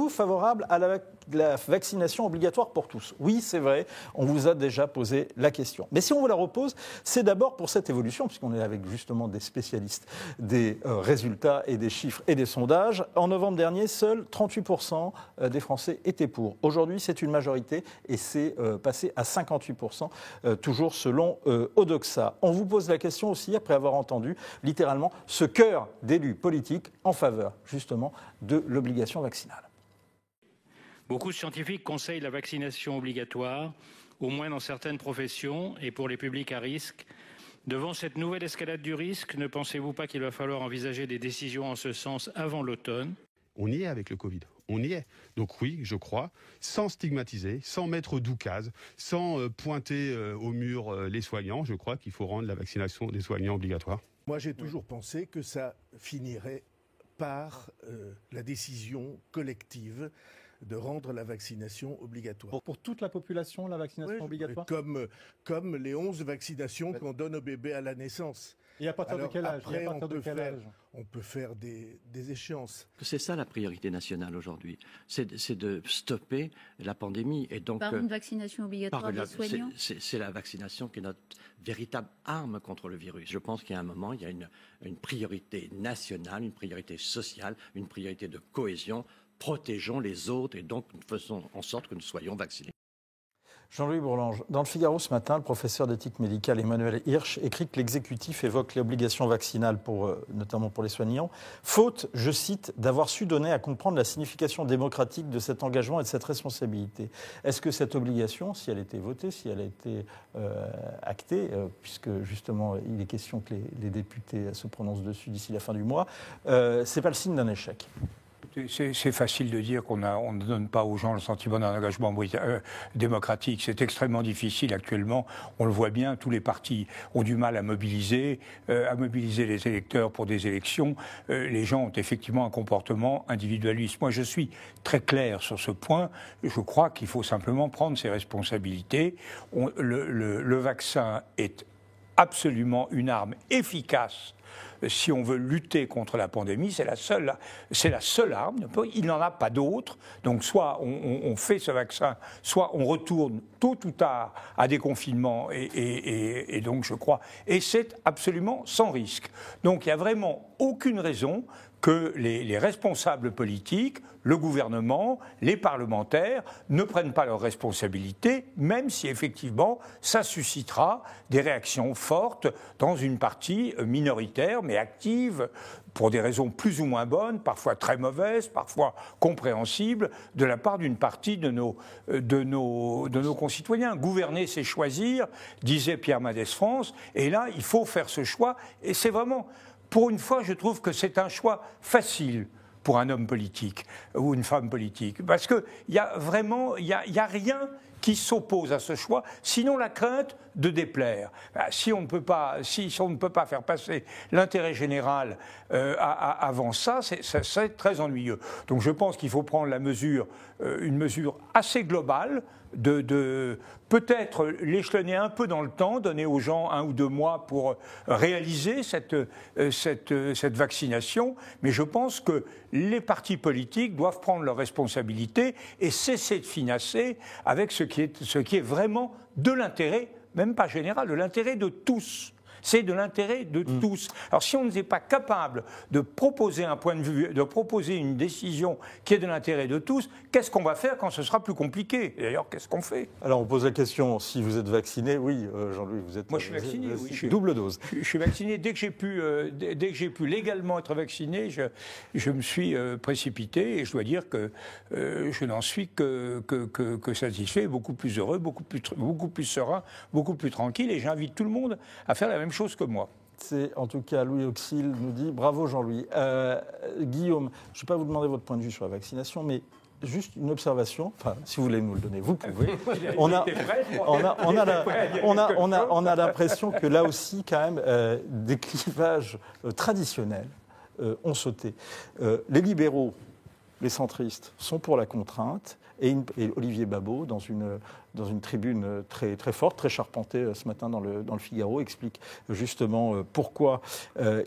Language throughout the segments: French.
Êtes-vous favorable à la vaccination obligatoire pour tous ? Oui, c'est vrai, on vous a déjà posé la question. Mais si on vous la repose, c'est d'abord pour cette évolution, puisqu'on est avec justement des spécialistes des résultats et des chiffres et des sondages. En novembre dernier, seuls 38% des Français étaient pour. Aujourd'hui, c'est une majorité et c'est passé à 58%, toujours selon Odoxa. On vous pose la question aussi, après avoir entendu littéralement ce chœur d'élus politiques en faveur justement de l'obligation vaccinale. Beaucoup de scientifiques conseillent la vaccination obligatoire, au moins dans certaines professions et pour les publics à risque. Devant cette nouvelle escalade du risque, ne pensez-vous pas qu'il va falloir envisager des décisions en ce sens avant l'automne ? On y est avec le Covid, on y est. Donc oui, je crois, sans stigmatiser, sans mettre d'oukase, sans pointer au mur les soignants, je crois qu'il faut rendre la vaccination des soignants obligatoire. Moi, j'ai toujours pensé que ça finirait par la décision collective de rendre la vaccination obligatoire. Pour toute la population, la vaccination obligatoire ? Comme les 11 vaccinations qu'on donne aux bébés à la naissance. Et à partir de quel âge ? Après, on peut faire des échéances. C'est ça la priorité nationale aujourd'hui, c'est de stopper la pandémie. Et donc, par une vaccination obligatoire des soignants ? C'est la vaccination qui est notre véritable arme contre le virus. Je pense qu'il y a un moment, il y a une priorité nationale, une priorité sociale, une priorité de cohésion. Protégeons les autres et donc faisons en sorte que nous soyons vaccinés. Jean-Louis Bourlange, dans le Figaro ce matin, le professeur d'éthique médicale Emmanuel Hirsch écrit que l'exécutif évoque l'obligation vaccinale, notamment pour les soignants, faute, je cite, d'avoir su donner à comprendre la signification démocratique de cet engagement et de cette responsabilité. Est-ce que cette obligation, si elle était votée, si elle a été actée, puisque justement il est question que les députés se prononcent dessus d'ici la fin du mois, c'est pas le signe d'un échec ? C'est facile de dire qu'on ne donne pas aux gens le sentiment d'un engagement démocratique. C'est extrêmement difficile actuellement. On le voit bien, tous les partis ont du mal à mobiliser les électeurs pour des élections. Les gens ont effectivement un comportement individualiste. Moi, je suis très clair sur ce point. Je crois qu'il faut simplement prendre ses responsabilités. Le vaccin est absolument une arme efficace. Si on veut lutter contre la pandémie, c'est la seule arme. Il n'en a pas d'autre. Donc soit on fait ce vaccin, soit on retourne tôt ou tard à des confinements. Et donc je crois. Et c'est absolument sans risque. Donc il n'y a vraiment aucune raison que les responsables politiques, le gouvernement, les parlementaires ne prennent pas leurs responsabilités, même si effectivement ça suscitera des réactions fortes dans une partie minoritaire, mais active, pour des raisons plus ou moins bonnes, parfois très mauvaises, parfois compréhensibles, de la part d'une partie de nos concitoyens. Gouverner, c'est choisir, disait Pierre Mendès France, et là, il faut faire ce choix, et c'est vraiment... Pour une fois, je trouve que c'est un choix facile pour un homme politique ou une femme politique. Parce qu'il y a vraiment, il y a rien qui s'oppose à ce choix, sinon la crainte de déplaire. Si on ne peut pas faire passer l'intérêt général avant ça, c'est très ennuyeux. Donc je pense qu'il faut prendre une mesure assez globale, de peut-être l'échelonner un peu dans le temps, donner aux gens 1 ou 2 mois pour réaliser cette vaccination, mais je pense que les partis politiques doivent prendre leurs responsabilités et cesser de finasser avec ce qui est vraiment de l'intérêt, même pas général, de l'intérêt de tous. C'est de l'intérêt de tous. Alors si on n'est pas capable de proposer un point de vue, de proposer une décision qui est de l'intérêt de tous, qu'est-ce qu'on va faire quand ce sera plus compliqué ? Et d'ailleurs, qu'est-ce qu'on fait ? Alors on pose la question, si vous êtes vacciné, oui, Jean-Louis, vous êtes... Moi je suis vacciné, oui. Double dose. Je suis vacciné. Dès que j'ai pu légalement être vacciné, je me suis précipité et je dois dire que je n'en suis que satisfait, beaucoup plus heureux, beaucoup plus serein, beaucoup plus tranquille, et j'invite tout le monde à faire la même chose que moi. C'est en tout cas Louis Auxil nous dit bravo Jean-Louis. Guillaume, je ne vais pas vous demander votre point de vue sur la vaccination, mais juste une observation. Enfin, si vous voulez nous le donner, vous pouvez. On a l'impression que là aussi, quand même, des clivages traditionnels ont sauté. Les libéraux les centristes sont pour la contrainte, et Olivier Babot, dans une tribune très, très forte, très charpentée ce matin dans le Figaro, explique justement pourquoi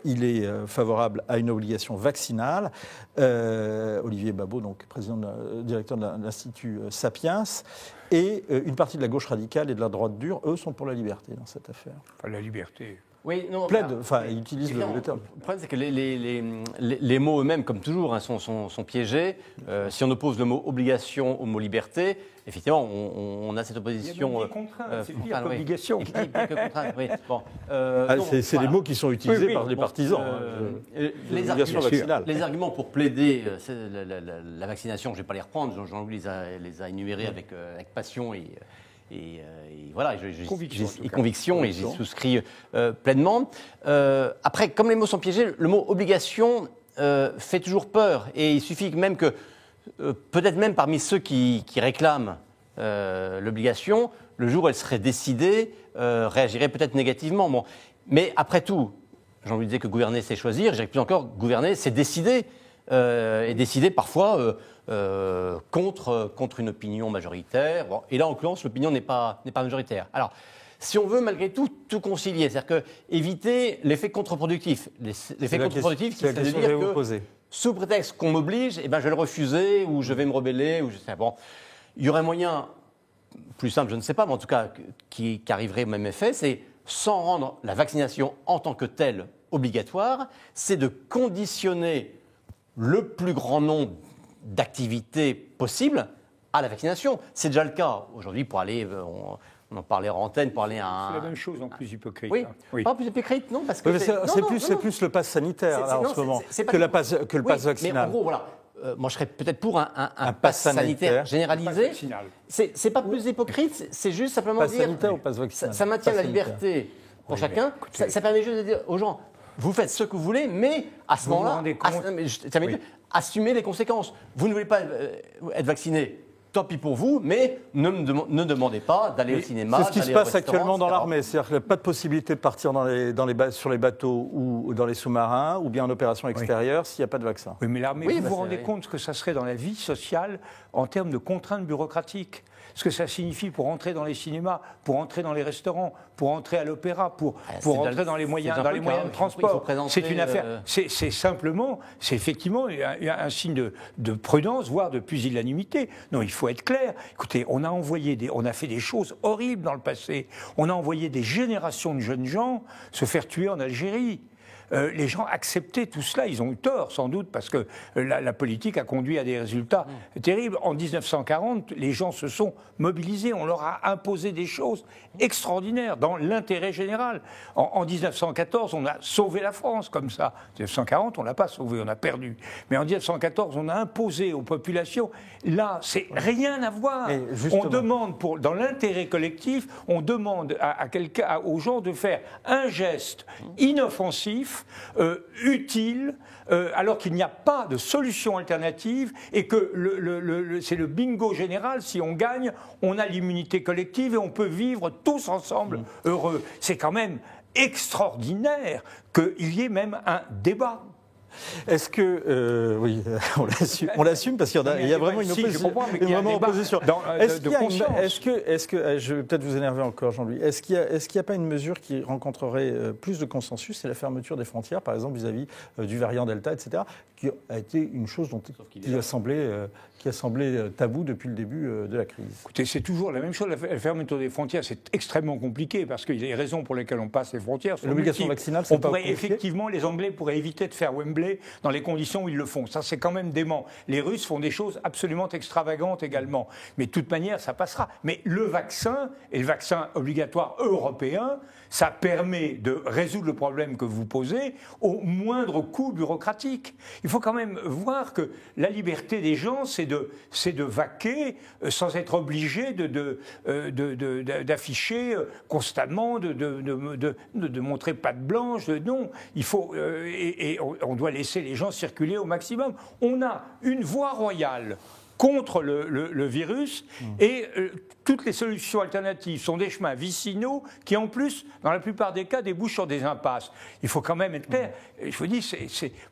il est favorable à une obligation vaccinale. Olivier Babot, donc directeur de l'Institut Sapiens, et une partie de la gauche radicale et de la droite dure, eux, sont pour la liberté dans cette affaire. Enfin, la liberté. Oui, non, ils utilisent le terme. Le problème, c'est que les mots eux-mêmes, comme toujours, sont piégés. Si on oppose le mot obligation au mot liberté, effectivement, on a cette opposition. Il y a des contraintes, c'est pire qu'obligation. Bon, c'est des mots qui sont utilisés par les partisans. Les arguments pour plaider la vaccination, je ne vais pas les reprendre. Jean-Louis les a énumérés avec passion et voilà, conviction, et j'y souscris pleinement. Après, comme les mots sont piégés, le mot obligation fait toujours peur. Et il suffit même que, peut-être même parmi ceux qui réclament l'obligation, le jour où elle serait décidée, réagirait peut-être négativement. Bon. Mais après tout, Jean-Louis disait que gouverner, c'est choisir. Je dirais plus encore, gouverner, c'est décider. Et décider parfois contre une opinion majoritaire. Bon, et là, en l'occurrence, l'opinion n'est pas majoritaire. Alors, si on veut malgré tout concilier, c'est-à-dire éviter l'effet contre-productif. L'effet contre-productif qui serait de dire que, sous prétexte qu'on m'oblige, je vais le refuser, ou je vais me rebeller, ou je sais. Bon, il y aurait moyen, plus simple, je ne sais pas, mais en tout cas, qui arriverait au même effet, c'est sans rendre la vaccination en tant que telle obligatoire, c'est de conditionner le plus grand nombre d'activités possibles à la vaccination. C'est déjà le cas aujourd'hui pour aller, on en parlait en antenne, pour aller à... C'est la même chose en plus hypocrite. Oui, oui. Pas plus hypocrite, non, parce que... C'est plus le pass sanitaire là, en ce moment que le pass vaccinal. Mais en gros, voilà, moi je serais peut-être pour un pass sanitaire généralisé. C'est pas plus hypocrite, c'est juste simplement pass dire... sanitaire ou pass vaccinal. Ça maintient la liberté pour chacun, ça permet juste de dire aux gens... Vous faites ce que vous voulez, mais à ce moment-là, assumez les conséquences. Vous ne voulez pas être vacciné, tant pis pour vous, mais ne demandez pas d'aller au cinéma. C'est ce qui se passe actuellement dans l'armée. C'est-à-dire qu'il n'y a pas de possibilité de partir sur les bateaux ou dans les sous-marins, ou bien en opération extérieure, s'il n'y a pas de vaccin. Oui, mais l'armée, vous vous rendez compte que ça serait dans la vie sociale en termes de contraintes bureaucratiques. Ce que ça signifie pour entrer dans les cinémas, pour entrer dans les restaurants, pour entrer à l'opéra, pour entrer dans les moyens de transport. C'est une affaire. C'est simplement, c'est effectivement un signe de prudence, voire de pusillanimité. Non, il faut être clair. Écoutez, on a fait des choses horribles dans le passé. On a envoyé des générations de jeunes gens se faire tuer en Algérie. Les gens acceptaient tout cela, ils ont eu tort sans doute parce que la politique a conduit à des résultats terribles. En 1940, les gens se sont mobilisés, on leur a imposé des choses extraordinaires dans l'intérêt général. En 1914, on a sauvé la France comme ça. En 1940, on ne l'a pas sauvé, on a perdu. Mais en 1914, on a imposé aux populations. Là, c'est rien à voir. On demande, dans l'intérêt collectif, on demande aux gens de faire un geste inoffensif, utile, alors qu'il n'y a pas de solution alternative et que c'est le bingo général. Si on gagne, on a l'immunité collective et on peut vivre tous ensemble heureux. C'est quand même extraordinaire qu'il y ait même un débat. Est-ce que... oui, on l'assume parce qu'il y a vraiment une opposition. Est-ce que je vais peut-être vous énerver encore, Jean-Louis, est-ce qu'il n'y a pas une mesure qui rencontrerait plus de consensus, c'est la fermeture des frontières, par exemple vis-à-vis du variant Delta, etc., qui a été une chose qui a semblé tabou depuis le début de la crise. Écoutez, c'est toujours la même chose. La fermeture des frontières, c'est extrêmement compliqué parce qu'il y a des raisons pour lesquelles on passe les frontières. L'obligation vaccinale, c'est pas compliqué. Effectivement, les Anglais pourraient éviter de faire Wembley dans les conditions où ils le font. Ça, c'est quand même dément. Les Russes font des choses absolument extravagantes également. Mais de toute manière, ça passera. Mais le vaccin, et le vaccin obligatoire européen, ça permet de résoudre le problème que vous posez au moindre coût bureaucratique. Il faut quand même voir que la liberté des gens, c'est de vaquer sans être obligé d'afficher constamment, de montrer patte blanche. Non, il faut et on doit laisser les gens circuler au maximum. On a une voie royale contre le virus et toutes les solutions alternatives sont des chemins vicinaux qui, en plus, dans la plupart des cas, débouchent sur des impasses. Il faut quand même être clair. Je vous dis,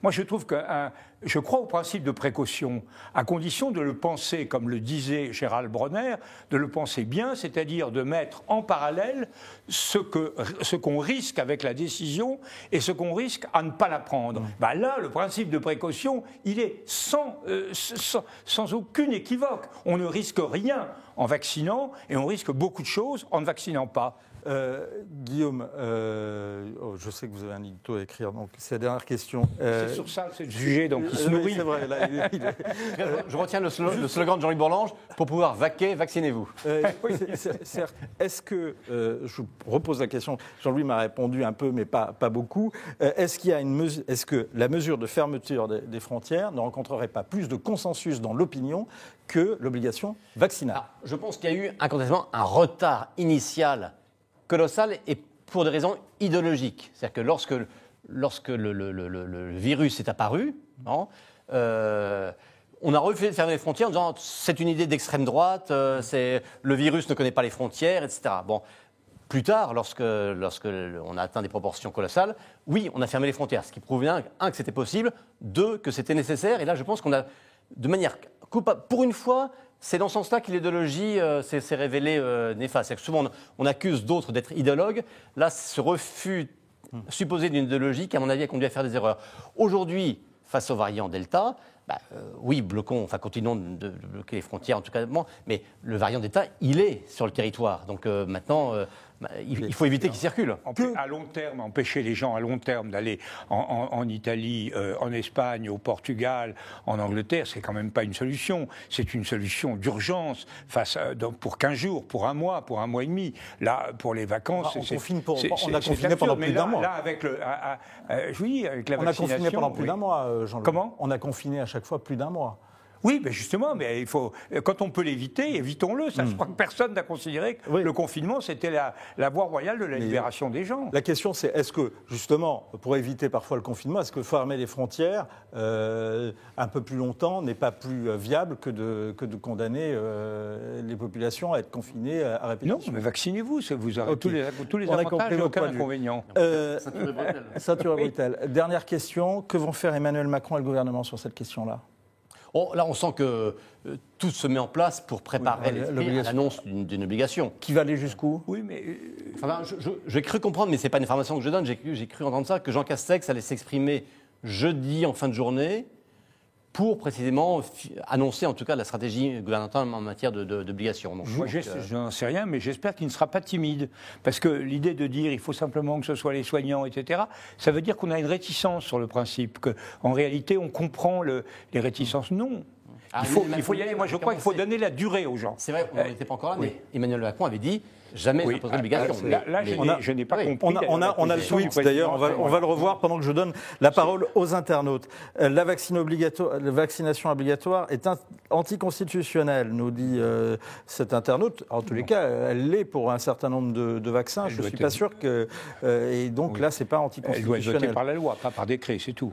moi je trouve qu'un je crois au principe de précaution, à condition de le penser, comme le disait Gérald Bronner, de le penser bien, c'est-à-dire de mettre en parallèle ce qu'on risque avec la décision et ce qu'on risque à ne pas la prendre. Ben là, le principe de précaution, il est sans aucune équivoque. On ne risque rien en vaccinant et on risque beaucoup de choses en ne vaccinant pas. Guillaume, je sais que vous avez un édito à écrire, donc c'est la dernière question. C'est sur ça, c'est le sujet, donc il se nourrit. C'est vrai, là, Je retiens le slogan de Jean-Louis Bourlange, pour pouvoir vaquer, vaccinez-vous. Certes. Est-ce que, je vous repose la question, Jean-Louis m'a répondu un peu, mais pas beaucoup, est-ce que la mesure de fermeture des frontières ne rencontrerait pas plus de consensus dans l'opinion que l'obligation vaccinale? Alors, je pense qu'il y a eu incontestablement un retard initial colossal et pour des raisons idéologiques. C'est-à-dire que lorsque le virus est apparu, on a refusé de fermer les frontières en disant c'est une idée d'extrême droite, le virus ne connaît pas les frontières, etc. Bon, plus tard, lorsque on a atteint des proportions colossales, oui, on a fermé les frontières, ce qui prouve bien, un, que c'était possible, deux, que c'était nécessaire. Et là, je pense qu'on a, de manière coupable, pour une fois, c'est dans ce sens-là que l'idéologie s'est révélée néfaste. C'est-à-dire que souvent, on accuse d'autres d'être idéologues. Là, ce refus supposé d'une idéologie qui, à mon avis, a conduit à faire des erreurs. Aujourd'hui, face au variant Delta, oui, continuons de bloquer les frontières, en tout cas, mais le variant Delta, il est sur le territoire. Donc maintenant, il faut éviter qu'il circule. À long terme, empêcher les gens à long terme d'aller en Italie, en Espagne, au Portugal, en Angleterre, c'est quand même pas une solution. C'est une solution d'urgence pour 15 jours, pour un mois et demi. Là, pour les vacances, on a confiné pendant plus d'un mois. Là, avec la vaccination. On a confiné pendant plus d'un mois, Jean-Louis. Comment ? On a confiné à chaque fois plus d'un mois. Oui, mais justement, quand on peut l'éviter, évitons-le. Ça, je crois que personne n'a considéré que le confinement, c'était la voie royale de la libération des gens. La question, c'est est-ce que, justement, pour éviter parfois le confinement, est-ce que fermer les frontières un peu plus longtemps n'est pas plus viable que de condamner les populations à être confinées à répétition? Non, mais vaccinez-vous, vous aurez tous les avantages et aucun inconvénient. Ceinture et bretelles. Dernière question, que vont faire Emmanuel Macron et le gouvernement sur cette question-là? Là, on sent que tout se met en place pour préparer l'annonce d'une obligation. Qui va aller jusqu'où? Oui, mais... j'ai cru comprendre, mais ce n'est pas une information que je donne, j'ai cru entendre ça, que Jean Castex allait s'exprimer jeudi en fin de journée pour précisément annoncer en tout cas la stratégie gouvernementale en matière d'obligations. Moi, je n'en sais rien, mais j'espère qu'il ne sera pas timide. Parce que l'idée de dire il faut simplement que ce soit les soignants, etc., ça veut dire qu'on a une réticence sur le principe, qu'en réalité on comprend les réticences. Non. Il faut y aller. Moi, je crois qu'il faut donner la durée aux gens. C'est vrai, on n'était pas encore là, mais Emmanuel Macron avait dit jamais j'imposerai l'obligation. Là, je n'ai pas compris. On a le tweet, d'ailleurs, on va le revoir pendant que je donne la parole aux internautes. La vaccination obligatoire est anticonstitutionnelle, nous dit cet internaute. En tous les cas, elle l'est pour un certain nombre de vaccins. Je ne suis pas sûr que... et donc là, ce n'est pas anticonstitutionnel. Elle doit être votée par la loi, pas par décret, c'est tout.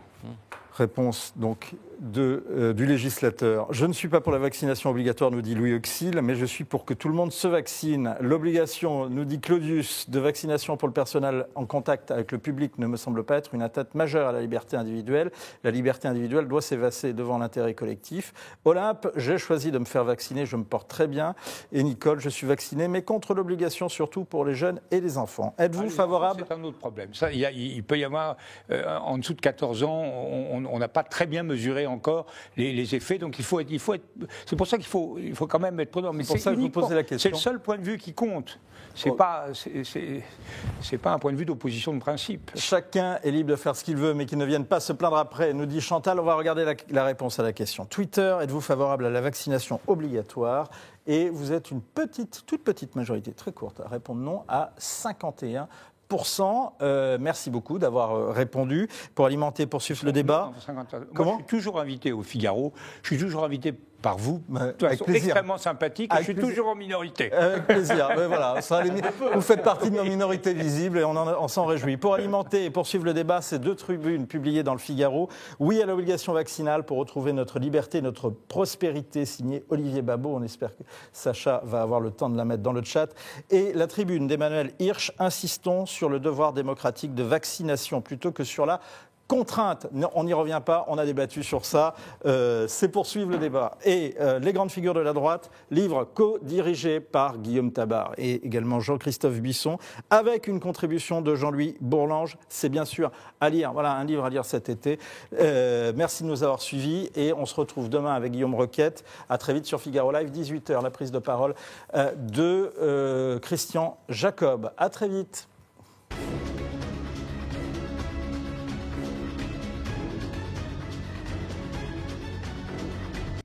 Réponse donc du législateur. Je ne suis pas pour la vaccination obligatoire, nous dit Louis Auxil, mais je suis pour que tout le monde se vaccine. L'obligation, nous dit Claudius, de vaccination pour le personnel en contact avec le public ne me semble pas être une atteinte majeure à la liberté individuelle. La liberté individuelle doit s'évasser devant l'intérêt collectif. Olympe, j'ai choisi de me faire vacciner, je me porte très bien. Et Nicole, je suis vaccinée, mais contre l'obligation surtout pour les jeunes et les enfants. Êtes-vous favorable? C'est un autre problème. Ça, il peut y avoir, en dessous de 14 ans, on n'a pas très bien mesuré encore les effets, donc il faut être. C'est pour ça qu'il faut quand même être prudent. Mais c'est pour ça que je vous posais la question. C'est le seul point de vue qui compte. C'est pas un point de vue d'opposition de principe. Chacun est libre de faire ce qu'il veut, mais qu'il ne vienne pas se plaindre après. Nous dit Chantal. On va regarder la réponse à la question. Twitter, êtes-vous favorable à la vaccination obligatoire? Et vous êtes une toute petite majorité, très courte, à répondre non à 51%. Merci beaucoup d'avoir répondu. Pour alimenter, poursuivre le débat. Comment ? Je suis toujours invité au Figaro. Je suis toujours invité par vous, de façon extrêmement sympathique. Et je suis toujours en minorité. Avec plaisir. Mais voilà, vous faites partie de nos minorités visibles et on s'en réjouit. Pour alimenter et poursuivre le débat, ces deux tribunes publiées dans le Figaro. Oui à l'obligation vaccinale pour retrouver notre liberté, notre prospérité, signé Olivier Babot. On espère que Sacha va avoir le temps de la mettre dans le chat. Et la tribune d'Emmanuel Hirsch. Insistons sur le devoir démocratique de vaccination plutôt que sur la Contrainte, on n'y revient pas, on a débattu sur ça, c'est poursuivre le débat. Et Les grandes figures de la droite, livre co-dirigé par Guillaume Tabar et également Jean-Christophe Bisson, avec une contribution de Jean-Louis Bourlange. C'est bien sûr à lire, voilà un livre à lire cet été. Merci de nous avoir suivis et on se retrouve demain avec Guillaume Requette. À très vite sur Figaro Live, 18h, la prise de parole de Christian Jacob. À très vite.